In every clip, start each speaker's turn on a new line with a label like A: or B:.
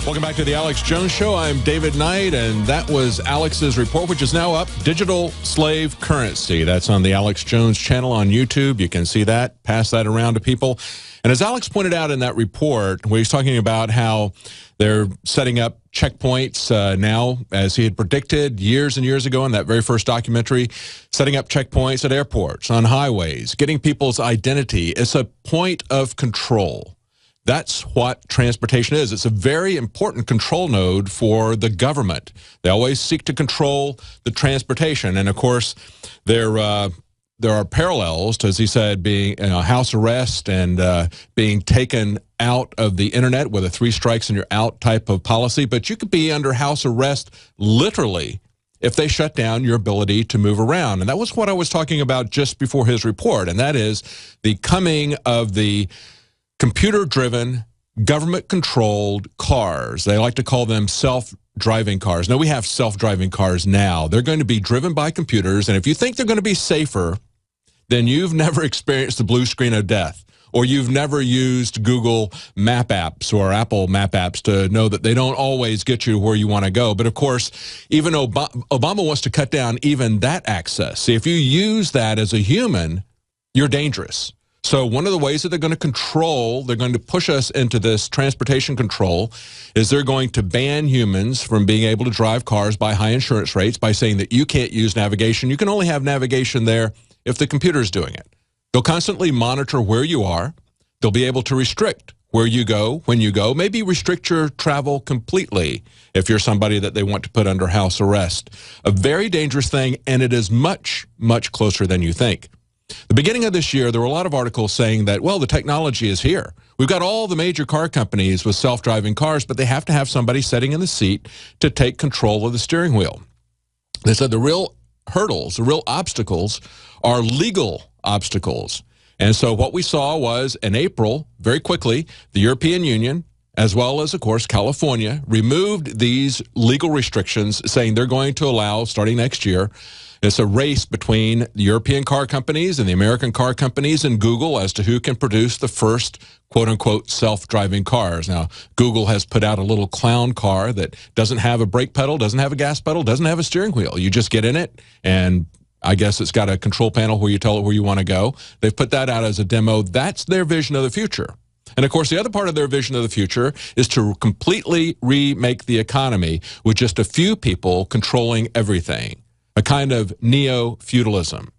A: Welcome back to the Alex Jones Show. I'm David Knight, and that was Alex's report, which is now up. Digital slave currency. That's on the Alex Jones channel on YouTube. You can see that, pass that around to people. And as Alex pointed out in that report, where he's talking about how they're setting up checkpoints now, as he had predicted years and years ago in that very first documentary, setting up checkpoints at airports, on highways, getting people's identity. It's a point of control. That's what transportation is. It's a very important control node for the government. They always seek to control the transportation. And, of course, there are parallels to, as he said, being house arrest and being taken out of the Internet with a 3 strikes and you're out type of policy. But you could be under house arrest literally if they shut down your ability to move around. And that was what I was talking about just before his report, and that is the coming of the computer-driven, government-controlled cars. They like to call them self-driving cars. Now, we have self-driving cars now. They're going to be driven by computers, and if you think they're going to be safer, then you've never experienced the blue screen of death, or you've never used Google Map apps or Apple Map apps to know that they don't always get you where you want to go. But, of course, even Obama wants to cut down even that access. See, if you use that as a human, you're dangerous. So one of the ways that they're going to control, they're going to push us into this transportation control, is they're going to ban humans from being able to drive cars by high insurance rates by saying that you can't use navigation. You can only have navigation there if the computer's doing it. They'll constantly monitor where you are. They'll be able to restrict where you go, when you go, maybe restrict your travel completely if you're somebody that they want to put under house arrest. A very dangerous thing, and it is much, much closer than you think. The beginning of this year, there were a lot of articles saying that, well, the technology is here. We've got all the major car companies with self-driving cars, but they have to have somebody sitting in the seat to take control of the steering wheel. They said the real hurdles, the real obstacles are legal obstacles. And so what we saw was in April, very quickly, the European Union, as well as, of course, California, removed these legal restrictions, saying they're going to allow, starting next year, it's a race between the European car companies and the American car companies and Google as to who can produce the first, quote-unquote, self-driving cars. Now, Google has put out a little clown car that doesn't have a brake pedal, doesn't have a gas pedal, doesn't have a steering wheel. You just get in it, and I guess it's got a control panel where you tell it where you want to go. They've put that out as a demo. That's their vision of the future. And, of course, the other part of their vision of the future is to completely remake the economy with just a few people controlling everything. A kind of neo-feudalism.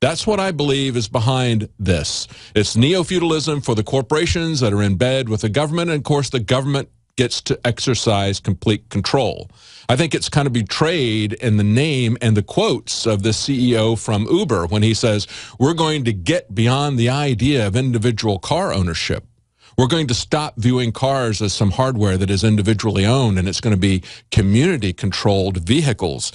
A: That's what I believe is behind this. It's neo-feudalism for the corporations that are in bed with the government, and of course the government gets to exercise complete control. I think it's kind of betrayed in the name and the quotes of the CEO from Uber when he says, we're going to get beyond the idea of individual car ownership. We're going to stop viewing cars as some hardware that is individually owned, and it's going to be community-controlled vehicles.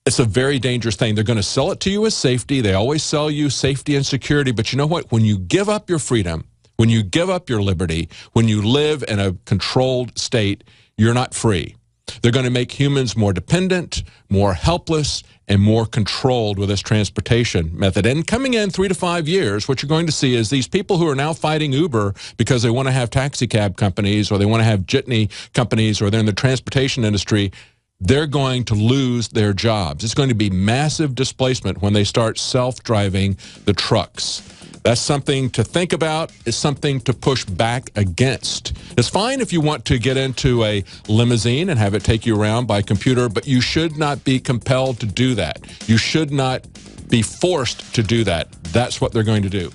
A: It's a very dangerous thing. They're going to sell it to you as safety. They always sell you safety and security. But you know what? When you give up your freedom, when you give up your liberty, when you live in a controlled state, you're not free. They're going to make humans more dependent, more helpless, and more controlled with this transportation method. And coming in 3 to 5 years, what you're going to see is these people who are now fighting Uber because they want to have taxi cab companies or they want to have jitney companies or they're in the transportation industry, they're going to lose their jobs. It's going to be massive displacement when they start self-driving the trucks. That's something to think about. It's something to push back against. It's fine if you want to get into a limousine and have it take you around by computer, but you should not be compelled to do that. You should not be forced to do that. That's what they're going to do.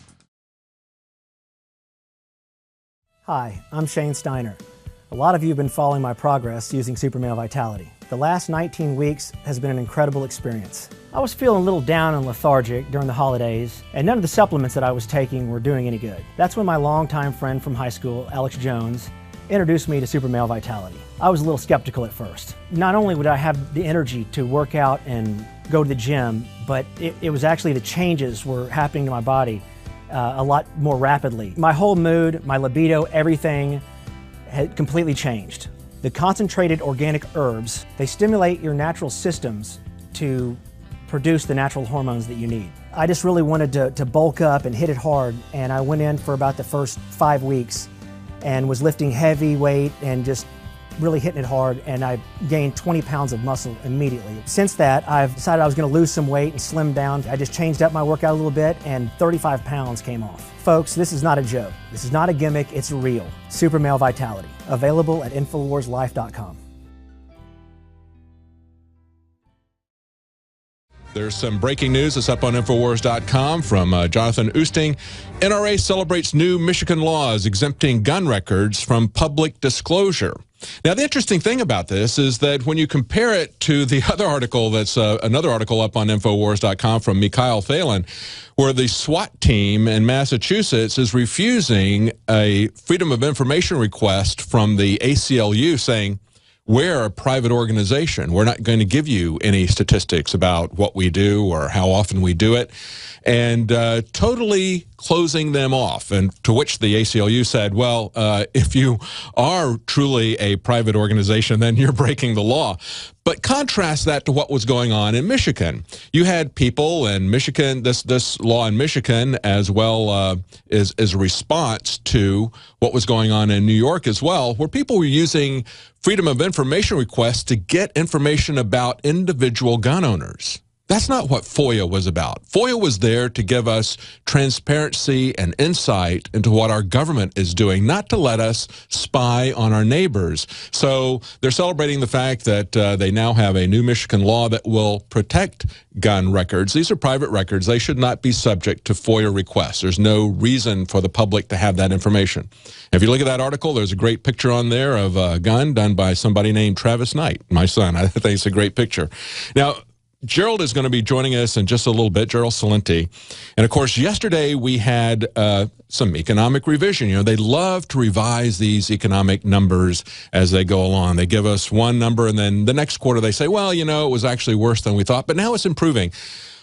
B: Hi, I'm Shane Steiner. A lot of you have been following my progress using Supermale Vitality. The last 19 weeks has been an incredible experience. I was feeling a little down and lethargic during the holidays, and none of the supplements that I was taking were doing any good. That's when my longtime friend from high school, Alex Jones, introduced me to Supermale Vitality. I was a little skeptical at first. Not only would I have the energy to work out and go to the gym, but it was actually the changes were happening to my body a lot more rapidly. My whole mood, my libido, everything had completely changed. The concentrated organic herbs, they stimulate your natural systems to produce the natural hormones that you need. I just really wanted to bulk up and hit it hard, and I went in for about the first 5 weeks and was lifting heavy weight and just really hitting it hard, and I gained 20 pounds of muscle immediately. Since that, I've decided I was going to lose some weight and slim down. I just changed up my workout a little bit, and 35 pounds came off. Folks, this is not a joke. This is not a gimmick, it's real. Super Male Vitality, available at InfoWarsLife.com.
A: There's some breaking news that's up on Infowars.com from Jonathan Oosting. NRA celebrates new Michigan laws exempting gun records from public disclosure. Now, the interesting thing about this is that when you compare it to the other article that's another article up on Infowars.com from Mikhail Phelan, where the SWAT team in Massachusetts is refusing a Freedom of Information request from the ACLU saying, we're a private organization. We're not going to give you any statistics about what we do or how often we do it, and totally closing them off. And to which the ACLU said, well, if you are truly a private organization, then you're breaking the law. But contrast that to what was going on in Michigan. You had people in Michigan, this law in Michigan, as well is a response to what was going on in New York as well, where people were using Freedom of Information requests to get information about individual gun owners. That's not what FOIA was about. FOIA was there to give us transparency and insight into what our government is doing, not to let us spy on our neighbors. So they're celebrating the fact that they now have a new Michigan law that will protect gun records. These are private records. They should not be subject to FOIA requests. There's no reason for the public to have that information. If you look at that article, there's a great picture on there of a gun done by somebody named Travis Knight, my son. I think it's a great picture. Now, Gerald is going to be joining us in just a little bit, Gerald Salenti. And, of course, yesterday we had some economic revision. You know, they love to revise these economic numbers as they go along. They give us one number, and then the next quarter they say, well, you know, it was actually worse than we thought, but now it's improving.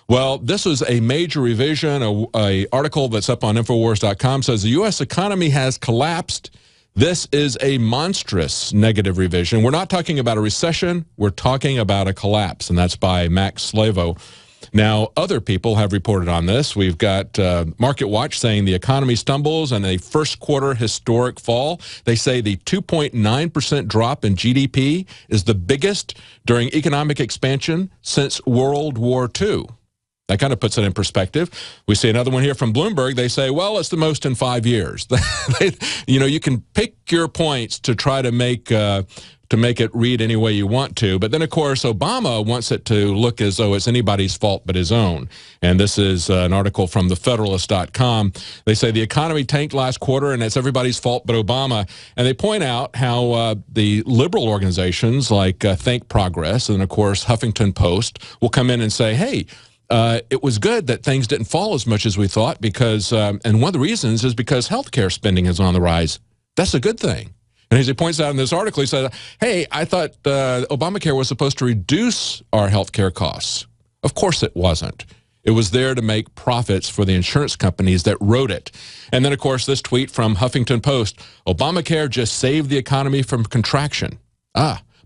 A: Well, this was a major revision. An article that's up on Infowars.com says the U.S. economy has collapsed. This is a monstrous negative revision. We're not talking about a recession. We're talking about a collapse, and that's by Max Slavo. Now, other people have reported on this. We've got Market Watch saying the economy stumbles and a first quarter historic fall. They say the 2.9% drop in GDP is the biggest during economic expansion since World War II. That kind of puts it in perspective. We see another one here from Bloomberg. They say, well, it's the most in 5 years. You know, you can pick your points to try to make it read any way you want to. But then, of course, Obama wants it to look as though it's anybody's fault but his own. And this is an article from thefederalist.com. They say the economy tanked last quarter and it's everybody's fault but Obama. And they point out how the liberal organizations like Think Progress and, of course, Huffington Post will come in and say, hey, it was good that things didn't fall as much as we thought because, and one of the reasons is because healthcare spending is on the rise. That's a good thing. And as he points out in this article, he said, hey, I thought Obamacare was supposed to reduce our healthcare costs. Of course it wasn't. It was there to make profits for the insurance companies that wrote it. And then, of course, this tweet from Huffington Post, Obamacare just saved the economy from contraction.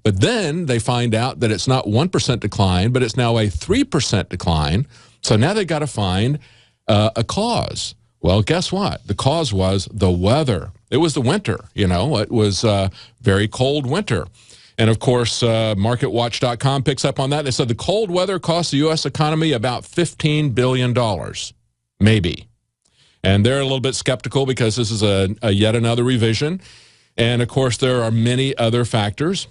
A: But then they find out that it's not 1% decline, but it's now a 3% decline. So now they've got to find a cause. Well, guess what? The cause was the weather. It was the winter, you know. It was a very cold winter. And, of course, MarketWatch.com picks up on that. They said the cold weather cost the U.S. economy about $15 billion, maybe. And they're a little bit skeptical because this is a yet another revision. And, of course, there are many other factors.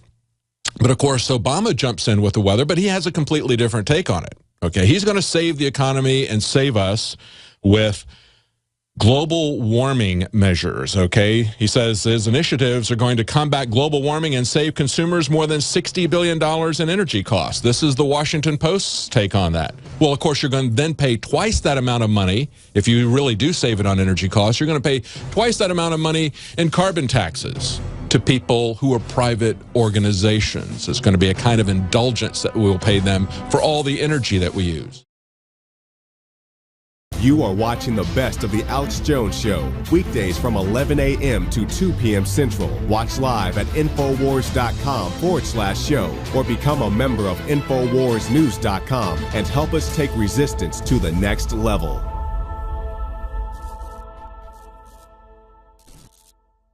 A: But, of course, Obama jumps in with the weather, but he has a completely different take on it. Okay, he's going to save the economy and save us with global warming measures, okay? He says his initiatives are going to combat global warming and save consumers more than $60 billion in energy costs. This is the Washington Post's take on that. Well, of course, you're going to then pay twice that amount of money. If you really do save it on energy costs, you're going to pay twice that amount of money in carbon taxes to people who are private organizations. It's going to be a kind of indulgence that we will pay them for all the energy that we use.
C: You are watching the best of the Alex Jones Show, weekdays from 11 a.m. to 2 p.m. Central. Watch live at Infowars.com/show or become a member of InfoWarsNews.com and help us take resistance to the next level.